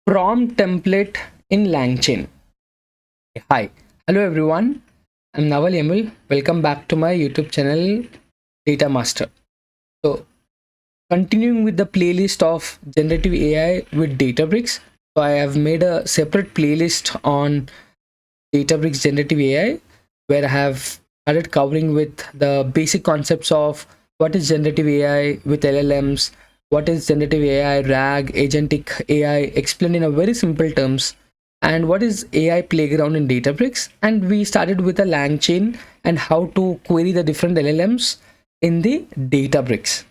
Prompt template in LangChain. Hi, hello everyone. I'm Naval Emil. Welcome back to my YouTube channel, Data Master. So, continuing with the playlist of generative AI with Databricks. So, I have made a separate playlist on Databricks generative AI where I have started covering with the basic concepts of what is generative AI with LLMs, what is generative AI, RAG, agentic AI, explained in a very simple terms, and what is AI playground in Databricks. And we started with a LangChain and how to query the different LLMs in the Databricks.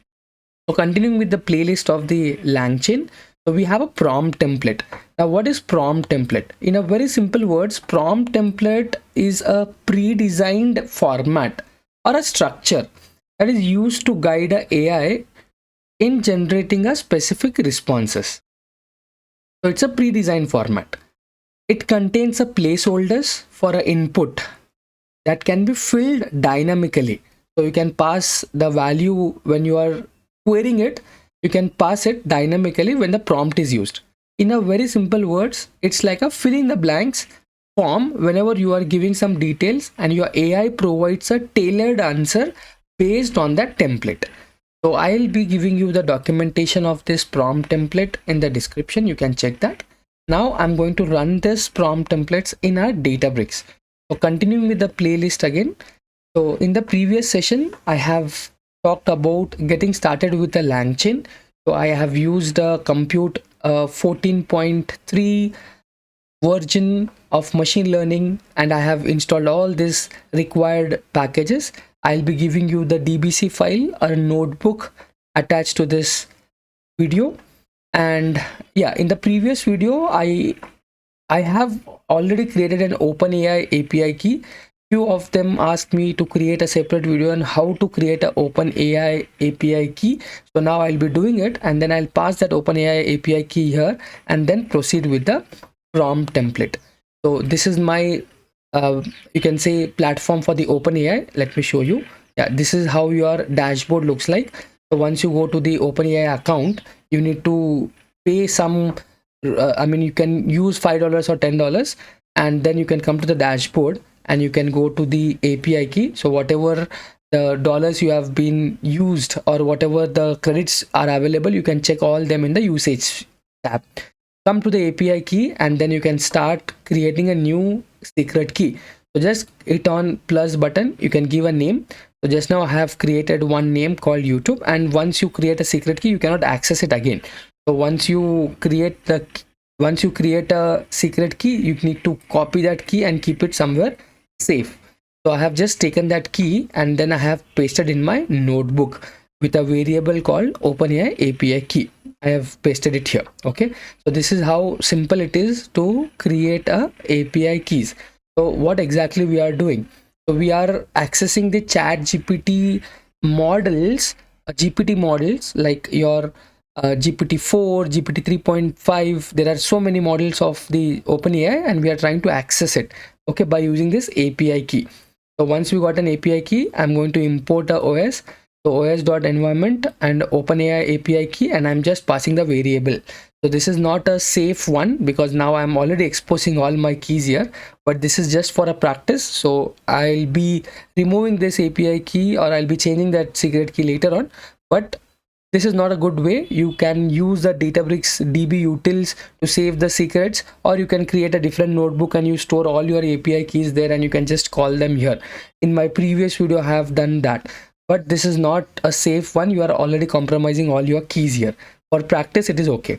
So continuing with the playlist of the LangChain, so we have a prompt template. Now, what is prompt template? In a very simple words, prompt template is a pre-designed format or a structure that is used to guide a AI in generating a specific responses. So it's a pre-designed format. It contains a placeholders for an input that can be filled dynamically. So you can pass the value when you are querying it, you can pass it dynamically when the prompt is used. In a very simple words, it's like a fill in the blanks form whenever you are giving some details and your AI provides a tailored answer based on that template. So I'll be giving you the documentation of this prompt template in the description. You can check that. Now I'm going to run this prompt templates in our Databricks. So continuing with the playlist again. So in the previous session, I have talked about getting started with the LangChain. So I have used a compute 14.3 version of machine learning, and I have installed all these required packages. I'll be giving you the DBC file or a notebook attached to this video. And yeah, in the previous video, I have already created an OpenAI API key. Few of them asked me to create a separate video on how to create an OpenAI API key. So now I'll be doing it, and then I'll pass that OpenAI API key here and then proceed with the prompt template. So this is my you can say platform for the OpenAI. Let me show you. Yeah, this is how your dashboard looks like. So once you go to the OpenAI account, you need to pay some you can use $5 or $10, and then you can come to the dashboard and you can go to the API key. So whatever the dollars you have been used or whatever the credits are available, you can check all them in the usage tab. Come to the API key and then you can start creating a new secret key. So just hit on plus button, you can give a name. So just now I have created one name called YouTube, and once you create a secret key, you cannot access it again. So once you create a secret key, you need to copy that key and keep it somewhere safe. So I have just taken that key and then I have pasted in my notebook with a variable called OpenAI API key. I have pasted it here. Okay, so this is how simple it is to create a API keys. So what exactly we are doing? So we are accessing the chat GPT models, GPT models like your GPT-4, GPT 3.5. There are so many models of the OpenAI, and we are trying to access it, okay, by using this API key. So once we got an API key, I'm going to import a OS. So os.environment and OpenAI API key, and I'm just passing the variable. So this is not a safe one because now I'm already exposing all my keys here, but this is just for a practice. So I'll be removing this API key, or I'll be changing that secret key later on, but this is not a good way. You can use the Databricks DB utils to save the secrets, or you can create a different notebook and you store all your API keys there and you can just call them here. In my previous video, I have done that, but this is not a safe one. You are already compromising all your keys here. For practice, it is okay.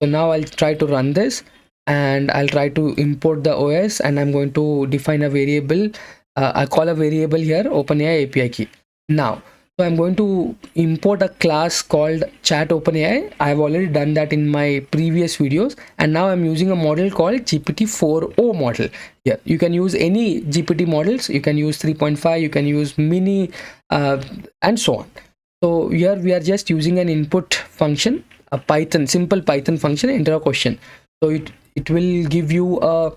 So now I'll try to run this and I'll try to import the OS, and I'm going to define a variable. I'll call a variable here OpenAI API key. Now, so I'm going to import a class called chatopenai. I've already done that in my previous videos, and now I'm using a model called GPT-4o model. Yeah, you can use any GPT models. You can use 3.5, you can use mini, and so on. So here we are just using an input function, a simple Python function, enter a question. So it will give you a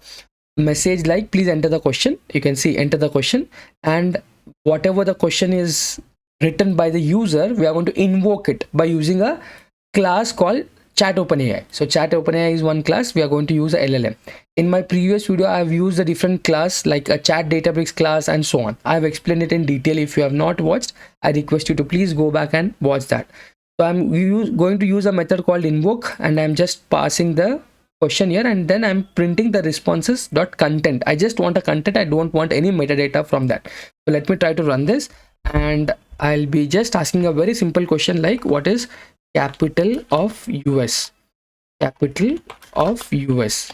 message like please enter the question. You can see enter the question, and whatever the question is written by the user, we are going to invoke it by using a class called chatopenai. So chatopenai is one class. We are going to use a LLM. In my previous video, I have used a different class like a chat Databricks class and so on. I have explained it in detail. If you have not watched, I request you to please go back and watch that. So I'm going to use a method called invoke, and I'm just passing the question here, and then I'm printing the responses dot content. I just want a content. I don't want any metadata from that. So let me try to run this, and I'll be just asking a very simple question like, what is capital of US? Capital of US.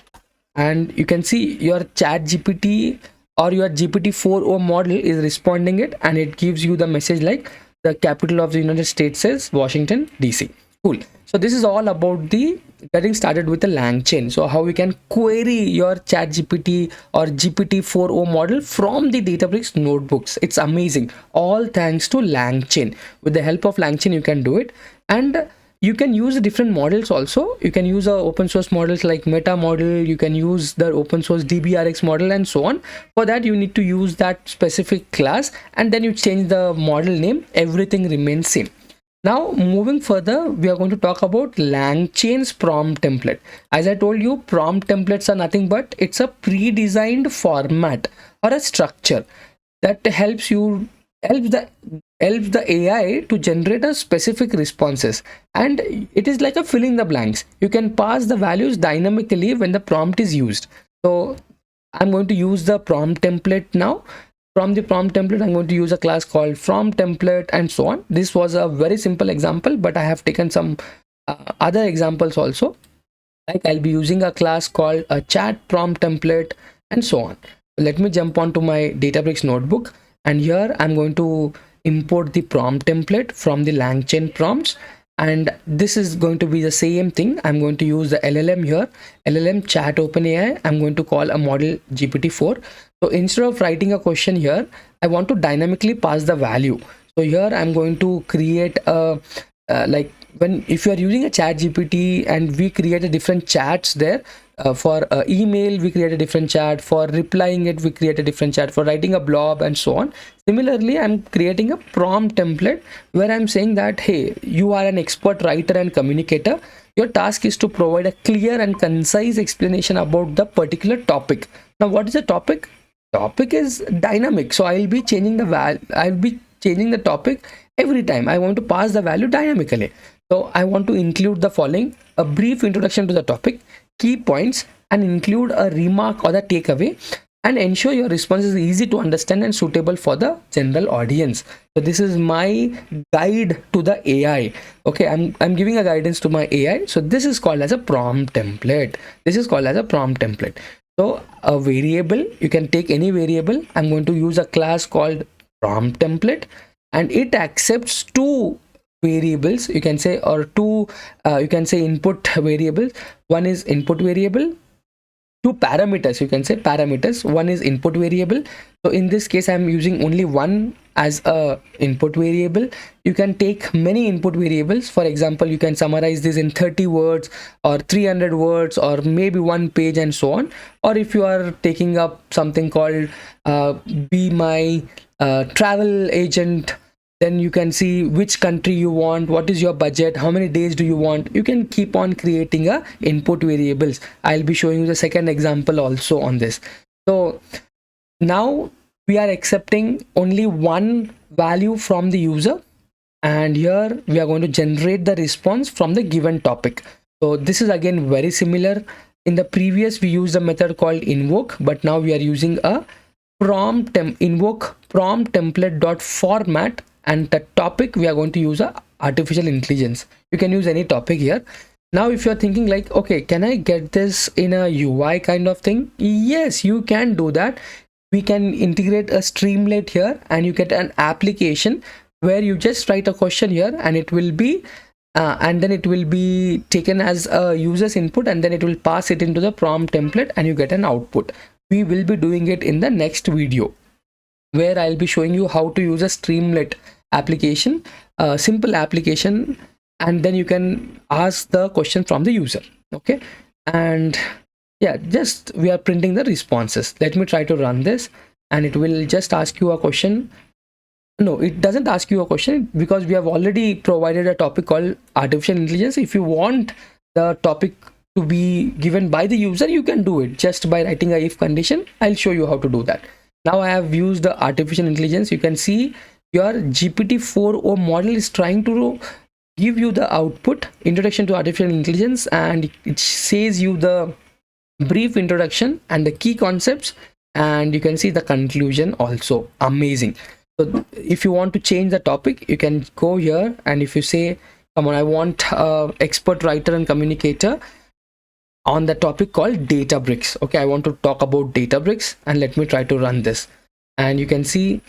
And you can see your chat GPT or your GPT-4o model is responding it, and it gives you the message like the capital of the United States is Washington DC. Cool. So this is all about the getting started with the LangChain. So how we can query your chat GPT or GPT-4o model from the Databricks notebooks. It's amazing, all thanks to LangChain. With the help of LangChain you can do it, and you can use different models also. You can use open source models like Meta model, you can use the open source DBRX model and so on. For that you need to use that specific class, and then you change the model name, everything remains same. Now moving further, we are going to talk about LangChain's prompt template. As I told you, prompt templates are nothing but it's a pre-designed format or a structure that helps the AI to generate a specific responses, and it is like a fill in the blanks. You can pass the values dynamically when the prompt is used. So I'm going to use the prompt template now. From the prompt template, I'm going to use a class called from template and so on. This was a very simple example, but I have taken some other examples also. Like I'll be using a class called a chat prompt template and so on. Let me jump onto my Databricks notebook, and here I'm going to import the prompt template from the LangChain prompts, and this is going to be the same thing. I'm going to use the LLM here, LLM chatopenai. I'm going to call a model GPT-4. So instead of writing a question here, I want to dynamically pass the value. So here I'm going to create a like if you are using a chat GPT and we create a different chats there, for email we create a different chat, for replying it we create a different chat, for writing a blog and so on. Similarly, I'm creating a prompt template where I'm saying that, hey, you are an expert writer and communicator. Your task is to provide a clear and concise explanation about the particular topic. Now what is the topic? Topic is dynamic, so I'll be changing the topic every time. I want to pass the value dynamically. So I want to include the following: a brief introduction to the topic, key points, and include a remark or the takeaway, and ensure your response is easy to understand and suitable for the general audience. So this is my guide to the AI. Okay, I'm giving a guidance to my AI. So this is called as a prompt template. So a variable, you can take any variable. I'm going to use a class called prompt template, and it accepts two variables, you can say, or two you can say input variables. One is input variable, two parameters, you can say parameters. One is input variable. So in this case I'm using only one as a input variable. You can take many input variables. For example, you can summarize this in 30 words or 300 words or maybe one page and so on. Or if you are taking up something called be my travel agent, then you can see which country you want, what is your budget, how many days do you want. You can keep on creating a input variables. I'll be showing you the second example also on this. So now we are accepting only one value from the user, and here we are going to generate the response from the given topic. So this is again very similar. In the previous we used a method called invoke, but now we are using a invoke prompt template dot format, and the topic we are going to use a artificial intelligence. You can use any topic here. Now if you're thinking like, okay, can I get this in a UI kind of thing? Yes, you can do that. We can integrate a streamlet here, and you get an application where you just write a question here, and it will be and then it will be taken as a user's input, and then it will pass it into the prompt template and you get an output. We will be doing it in the next video, where I'll be showing you how to use a streamlet application, a simple application, and then you can ask the question from the user. Okay, and yeah, just we are printing the responses. Let me try to run this, and it will just ask you a question. No, it doesn't ask you a question because we have already provided a topic called artificial intelligence. If you want the topic to be given by the user, you can do it just by writing a if condition. I'll show you how to do that. Now I have used the artificial intelligence. You can see your GPT-4o model is trying to give you the output, introduction to artificial intelligence, and it says you the brief introduction and the key concepts, and you can see the conclusion also. Amazing. So if you want to change the topic, you can go here, and if you say, come on, I want expert writer and communicator on the topic called Databricks. Okay, I want to talk about Databricks, and let me try to run this. And you can see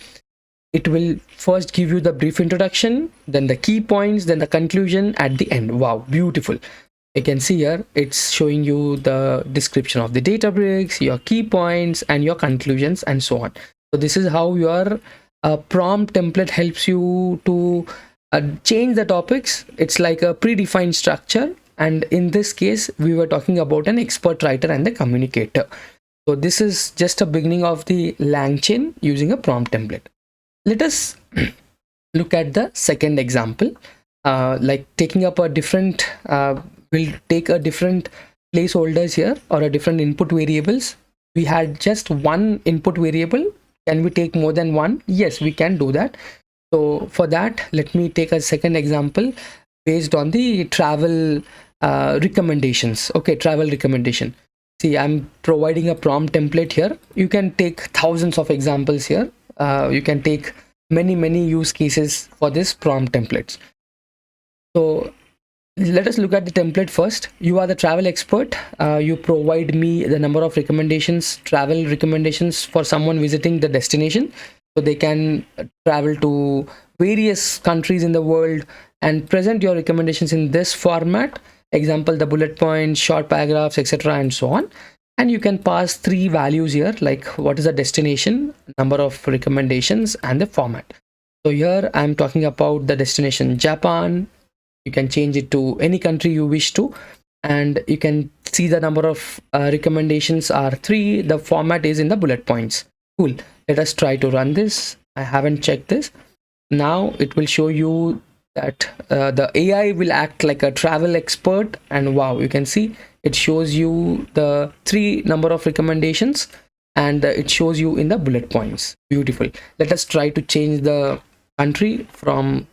it will first give you the brief introduction, then the key points, then the conclusion at the end. Wow, beautiful. You can see here it's showing you the description of the Databricks, your key points, and your conclusions, and so on. So this is how your prompt template helps you to change the topics. It's like a predefined structure, and in this case we were talking about an expert writer and the communicator. So this is just a beginning of the LangChain using a prompt template. Let us look at the second example, like taking up a different we'll take a different placeholders here, or a different input variables. We had just one input variable. Can we take more than one? Yes, we can do that. So for that, let me take a second example based on the travel recommendations. Okay, travel recommendation. See, I'm providing a prompt template here. You can take thousands of examples here. You can take many use cases for this prompt templates. So let us look at the template first. You are the travel expert. You provide me the number of recommendations, travel recommendations for someone visiting the destination, so they can travel to various countries in the world, and present your recommendations in this format. Example, the bullet points, short paragraphs, etc., and so on. And you can pass 3 values here, like what is the destination, number of recommendations, and the format. So here I'm talking about the destination Japan. You can change it to any country you wish to, and you can see the number of recommendations are 3. The format is in the bullet points. Cool. Let us try to run this. I haven't checked this. Now it will show you that the AI will act like a travel expert, and wow, you can see it shows you the 3 number of recommendations, and it shows you in the bullet points. Beautiful. Let us try to change the country from,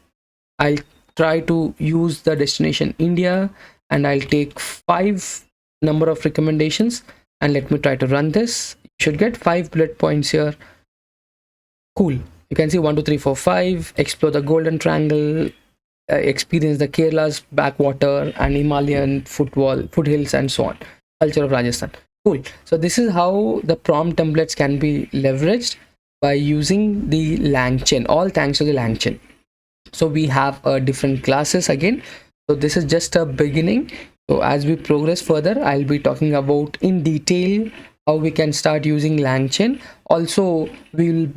I'll try to use the destination India, and I'll take 5 number of recommendations, and let me try to run this. You should get 5 bullet points here. Cool. You can see 1 2 3 4 5. Explore the golden triangle, experience the Kerala's backwater and Himalayan foothills, and so on. Culture of Rajasthan. Cool. So this is how the prompt templates can be leveraged by using the LangChain, all thanks to the LangChain. So we have different classes again. So this is just a beginning. So as we progress further, I'll be talking about in detail how we can start using LangChain. Also, we'll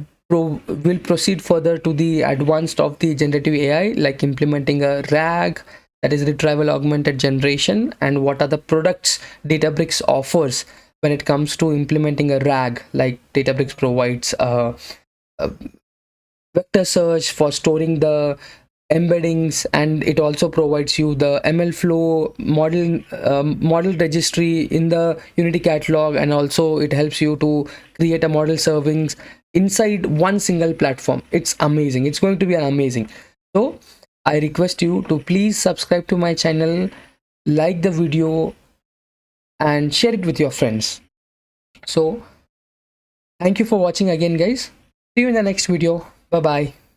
proceed further to the advanced of the generative AI, like implementing a RAG, that is retrieval augmented generation, and what are the products Databricks offers when it comes to implementing a RAG. Like Databricks provides a vector search for storing the embeddings, and it also provides you the ML flow model registry in the Unity catalog, and also it helps you to create a model servings inside one single platform. It's amazing. It's going to be amazing. So I request you to please subscribe to my channel, like the video, and share it with your friends. So thank you for watching again, guys. See you in the next video. Bye bye.